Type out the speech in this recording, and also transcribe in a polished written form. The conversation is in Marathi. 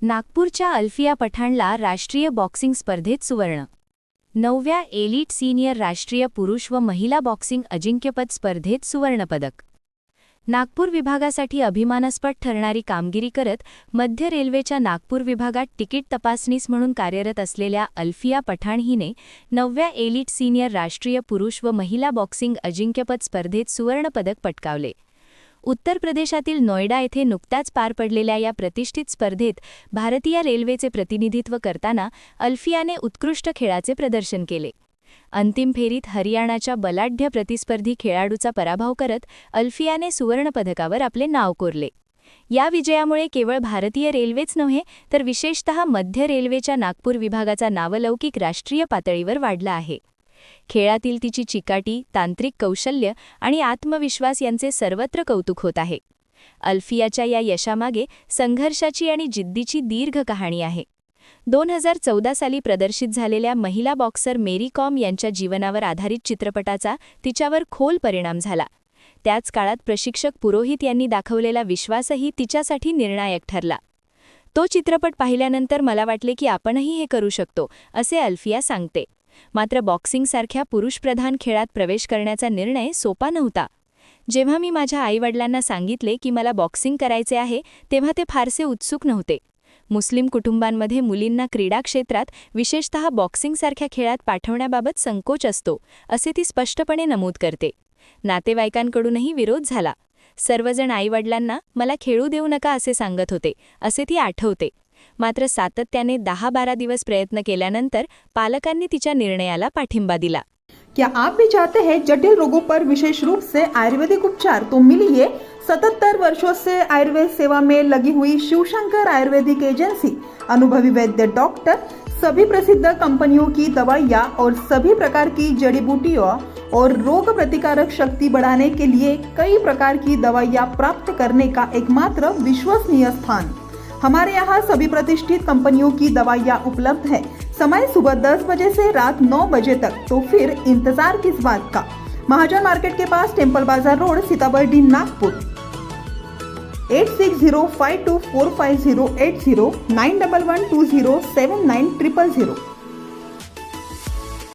नागपूरच्या अल्फिया पठाणला राष्ट्रीय बॉक्सिंग स्पर्धेत सुवर्ण. 9व्या एलिट सीनियर राष्ट्रीय पुरुष व महिला बॉक्सिंग अजिंक्यपद स्पर्धेत सुवर्णपदक. नागपूर विभागासाठी अभिमानास्पद ठरणारी कामगिरी करत मध्य रेल्वेच्या नागपूर विभागात तिकीट तपासनीस म्हणून कार्यरत असलेल्या अल्फिया पठाण हिने 9व्या एलिट सीनियर राष्ट्रीय पुरुष व महिला बॉक्सिंग अजिंक्यपद स्पर्धेत सुवर्णपदक पटकावले. उत्तर प्रदेशातील नोएडा येथे नुकत्याच पार पडलेल्या या प्रतिष्ठित स्पर्धेत भारतीय रेल्वेचे प्रतिनिधित्व करताना अल्फियाने उत्कृष्ट खेळाचे प्रदर्शन केले. अंतिम फेरीत हरियाणाच्या बलाढ्य प्रतिस्पर्धी खेळाडूचा पराभव करत अल्फियाने सुवर्णपदकावर आपले नाव कोरले. या विजयामुळे केवळ भारतीय रेल्वेच नव्हे तर विशेषतः मध्य रेल्वेच्या नागपूर विभागाचा नावलौकिक राष्ट्रीय पातळीवर वाढला आहे. खेळातील तिची चिकाटी, तांत्रिक कौशल्य आणि आत्मविश्वास यांचे सर्वत्र कौतुक होत आहे. अल्फियाच्या या यशामागे संघर्षाची आणि जिद्दीची दीर्घ कहाणी आहे. 2014 साली प्रदर्शित झालेल्या महिला बॉक्सर मेरी कॉम यांच्या जीवनावर आधारित चित्रपटाचा तिच्यावर खोल परिणाम झाला. त्याच काळात प्रशिक्षक पुरोहित यांनी दाखवलेला विश्वासही तिच्यासाठी निर्णायक ठरला. तो चित्रपट पाहिल्यानंतर मला वाटले की आपणही हे करू शकतो, असे अल्फिया सांगते. मात्र बॉक्सिंगसारख्या पुरुषप्रधान खेळात प्रवेश करण्याचा निर्णय सोपा नव्हता. जेव्हा मी माझ्या आईवडिलांना सांगितले की मला बॉक्सिंग करायचे आहे तेव्हा ते फारसे उत्सुक नव्हते. मुस्लिम कुटुंबांमध्ये मुलींना क्रीडा क्षेत्रात, विशेषतः बॉक्सिंगसारख्या खेळात पाठवण्याबाबत संकोच असतो, असे ती स्पष्टपणे नमूद करते. नातेवाईकांकडूनही विरोध झाला. सर्वजण आईवडिलांना मला खेळू देऊ नका असे सांगत होते, असे ती आठवते. मात्र सातत्याने 10-12 दिवस प्रयत्न केल्यानंतर पालकांनी तिच्या निर्णयाला पाठिंबा दिला. क्या आप भी चाहते हैं जटिल रोगों पर विशेष रूप से आयुर्वेदिक उपचार? तो मिलिए 77 वर्षों से आयुर्वेद सेवा में लगी हुई शिवशंकर आयुर्वेदिक एजेंसी. अनुभवी वैद्य डॉक्टर, सभी प्रसिद्ध कंपनियों की दवाइयाँ और सभी प्रकार की जड़ी बूटियों और रोग प्रतिकारक शक्ति बढ़ाने के लिए कई प्रकार की दवाइयाँ प्राप्त करने का एकमात्र विश्वसनीय स्थान. हमारे यहाँ सभी प्रतिष्ठित कंपनियों की दवाइयाँ उपलब्ध है. समय सुबह 10 बजे से रात 9 बजे तक. तो फिर इंतजार किस बात का? महाजन मार्केट के पास, टेम्पल बाजार रोड, सीताबर्डी, नागपुर. 8605245080 9112079000.